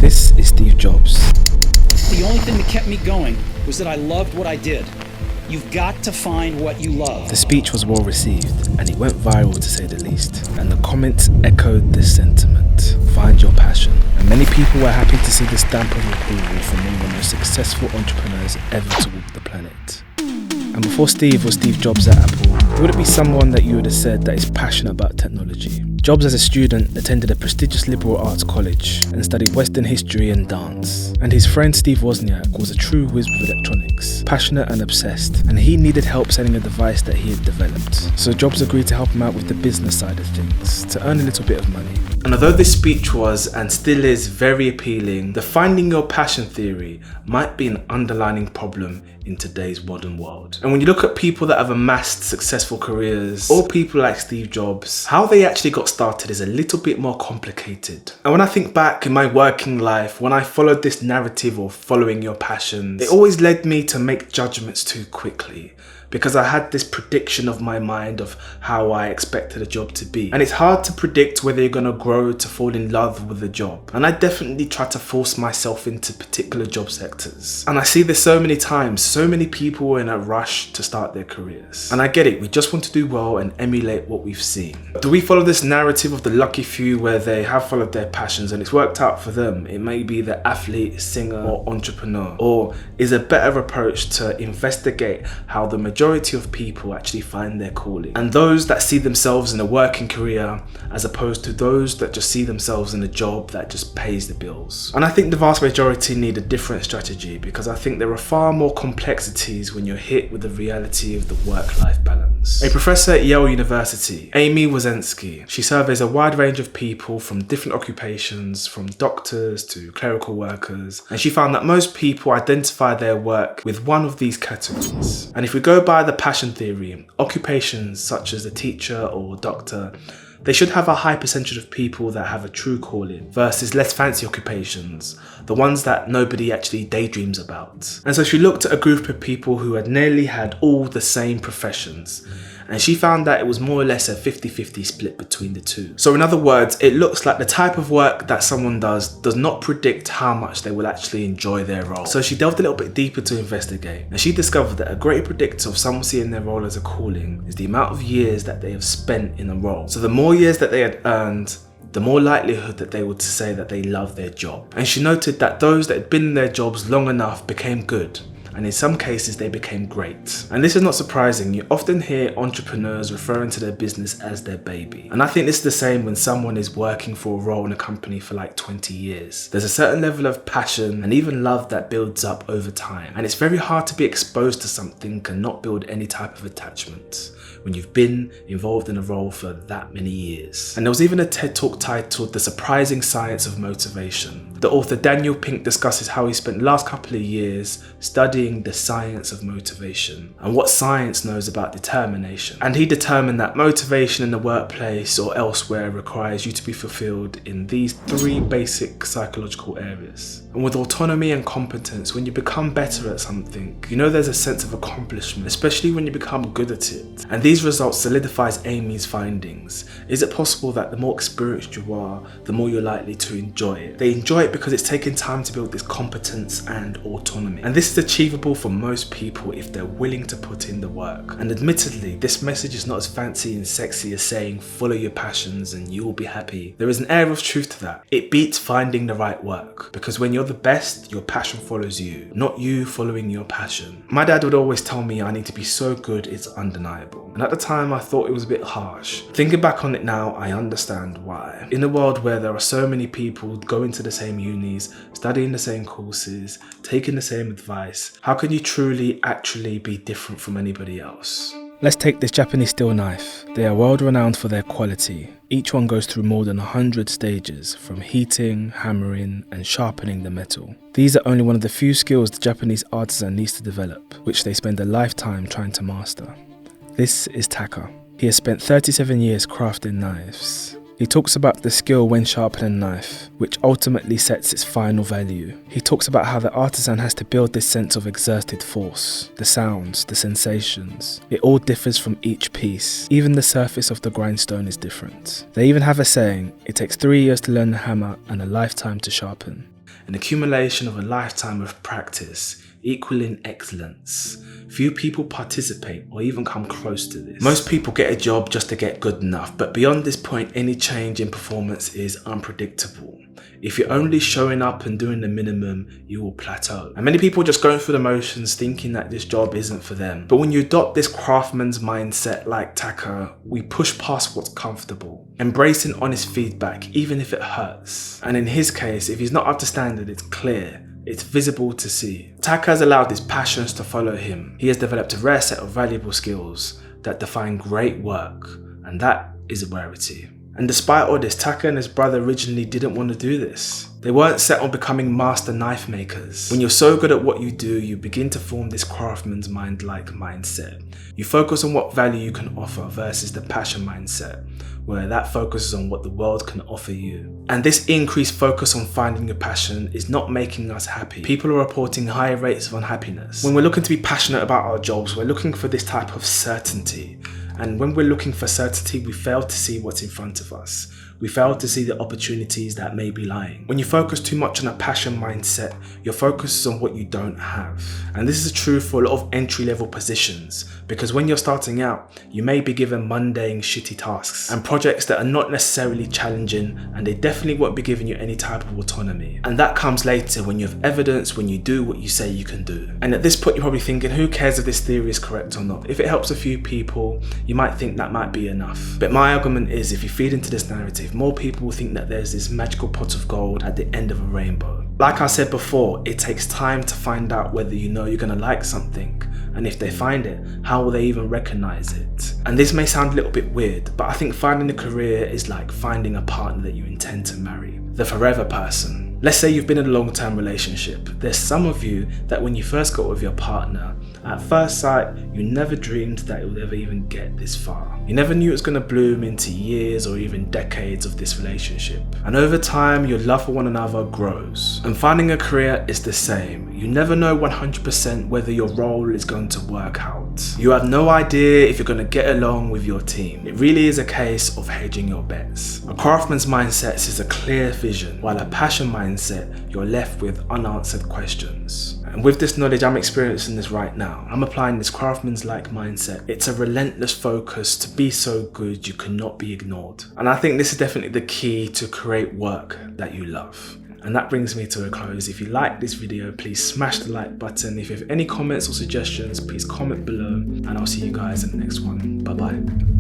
This is Steve Jobs. The only thing that kept me going was that I loved what I did. You've got to find what you love. The speech was well received, and it went viral to say the least. And the comments echoed this sentiment: find your passion. And many people were happy to see the stamp of approval from one of the most successful entrepreneurs ever to walk the planet. And before Steve was Steve Jobs at Apple, he wouldn't be someone that you would have said that is passionate about technology. Jobs as a student attended a prestigious liberal arts college and studied Western history and dance. And his friend Steve Wozniak was a true whiz with electronics, passionate and obsessed, and he needed help selling a device that he had developed. So Jobs agreed to help him out with the business side of things, to earn a little bit of money. And although this speech was, and still is, very appealing, the finding your passion theory might be an underlying problem in today's modern world. And when you look at people that have amassed successful careers, or people like Steve Jobs, how they actually got started is a little bit more complicated. And when I think back in my working life, when I followed this narrative of following your passions, it always led me to make judgments too quickly, because I had this prediction of my mind of how I expected a job to be. And it's hard to predict whether you're gonna grow to fall in love with a job. And I definitely try to force myself into particular job sectors. And I see this so many times, so many people are in a rush to start their careers. And I get it, we just want to do well and emulate what we've seen. But do we follow this narrative of the lucky few where they have followed their passions and it's worked out for them? It may be the athlete, singer, or entrepreneur. Or is a better approach to investigate how the majority of people actually find their calling, and those that see themselves in a working career as opposed to those that just see themselves in a job that just pays the bills. And I think the vast majority need a different strategy, because I think there are far more complexities when you're hit with the reality of the work-life balance. A professor at Yale University, Amy Wozniacki, she surveys a wide range of people from different occupations, from doctors to clerical workers, and she found that most people identify their work with one of these categories. And if we go by the passion theory, occupations such as a teacher or doctor, they should have a high percentage of people that have a true calling versus less fancy occupations, the ones that nobody actually daydreams about. And so she looked at a group of people who had nearly had all the same professions, and she found that it was more or less a 50-50 split between the two. So in other words, it looks like the type of work that someone does not predict how much they will actually enjoy their role. So she delved a little bit deeper to investigate, and she discovered that a great predictor of someone seeing their role as a calling is the amount of years that they have spent in a role. So the more years that they had earned, the more likelihood that they would say that they love their job. And she noted that those that had been in their jobs long enough became good, and in some cases they became great. And this is not surprising. You often hear entrepreneurs referring to their business as their baby. And I think this is the same when someone is working for a role in a company for like 20 years. There's a certain level of passion and even love that builds up over time. And it's very hard to be exposed to something and not build any type of attachment when you've been involved in a role for that many years. And there was even a TED Talk titled The Surprising Science of Motivation. The author Daniel Pink discusses how he spent the last couple of years studying the science of motivation and what science knows about determination. And he determined that motivation in the workplace or elsewhere requires you to be fulfilled in these three basic psychological areas. And with autonomy and competence, when you become better at something, you know there's a sense of accomplishment, especially when you become good at it. And these results solidifies Amy's findings. Is it possible that the more experienced you are, the more you're likely to enjoy it? They enjoy it because it's taken time to build this competence and autonomy. And this is achievable for most people if they're willing to put in the work. And admittedly, this message is not as fancy and sexy as saying follow your passions and you will be happy. There is an air of truth to that. It beats finding the right work, because when you're the best, your passion follows you, not you following your passion. My dad would always tell me I need to be so good it's undeniable. And at the time I thought it was a bit harsh. Thinking back on it now, I understand why. In a world where there are so many people going to the same unis, studying the same courses, taking the same advice, how can you truly actually be different from anybody else? Let's take this Japanese steel knife. They are world renowned for their quality. Each one goes through more than 100 stages, from heating, hammering, and sharpening the metal. These are only one of the few skills the Japanese artisan needs to develop, which they spend a lifetime trying to master. This is Taka. He has spent 37 years crafting knives. He talks about the skill when sharpening a knife, which ultimately sets its final value. He talks about how the artisan has to build this sense of exerted force, the sounds, the sensations. It all differs from each piece. Even the surface of the grindstone is different. They even have a saying, it takes 3 years to learn the hammer and a lifetime to sharpen. an accumulation of a lifetime of practice, equaling excellence. Few people participate or even come close to this. Most people get a job just to get good enough, but beyond this point, any change in performance is unpredictable. If you're only showing up and doing the minimum, you will plateau. And many people just going through the motions thinking that this job isn't for them. But when you adopt this craftsman's mindset like Taka, we push past what's comfortable, embracing honest feedback even if it hurts. And in his case, if he's not up to standard, it's clear. It's visible to see. Taka has allowed his passions to follow him. He has developed a rare set of valuable skills that define great work, and that is a rarity. And despite all this, Taka and his brother originally didn't want to do this. They weren't set on becoming master knife makers. When you're so good at what you do, you begin to form this craftsman's mind-like mindset. You focus on what value you can offer versus the passion mindset, where that focuses on what the world can offer you. And this increased focus on finding your passion is not making us happy. People are reporting higher rates of unhappiness. When we're looking to be passionate about our jobs, we're looking for this type of certainty. And when we're looking for certainty, we fail to see what's in front of us. We fail to see the opportunities that may be lying. When you focus too much on a passion mindset, your focus is on what you don't have. And this is true for a lot of entry-level positions, because when you're starting out, you may be given mundane, shitty tasks and projects that are not necessarily challenging, and they definitely won't be giving you any type of autonomy. And that comes later when you have evidence, when you do what you say you can do. And at this point, you're probably thinking, who cares if this theory is correct or not? If it helps a few people, you might think that might be enough. But my argument is, if you feed into this narrative, more people will think that there's this magical pot of gold at the end of a rainbow. Like I said before, it takes time to find out whether you know you're gonna like something, and if they find it, how will they even recognize it? And this may sound a little bit weird, but I think finding a career is like finding a partner that you intend to marry, the forever person. Let's say you've been in a long-term relationship. There's some of you that when you first got with your partner, at first sight, you never dreamed that it would ever even get this far. You never knew it was going to bloom into years or even decades of this relationship. And over time, your love for one another grows. And finding a career is the same. You never know 100% whether your role is going to work out. You have no idea if you're going to get along with your team. It really is a case of hedging your bets. A craftsman's mindset is a clear vision, while a passion mindset, you're left with unanswered questions. And with this knowledge, I'm experiencing this right now. I'm applying this craftsman's-like mindset. It's a relentless focus to be so good you cannot be ignored. And I think this is definitely the key to create work that you love. And that brings me to a close. If you like this video, please smash the like button. If you have any comments or suggestions, please comment below, and I'll see you guys in the next one. Bye bye.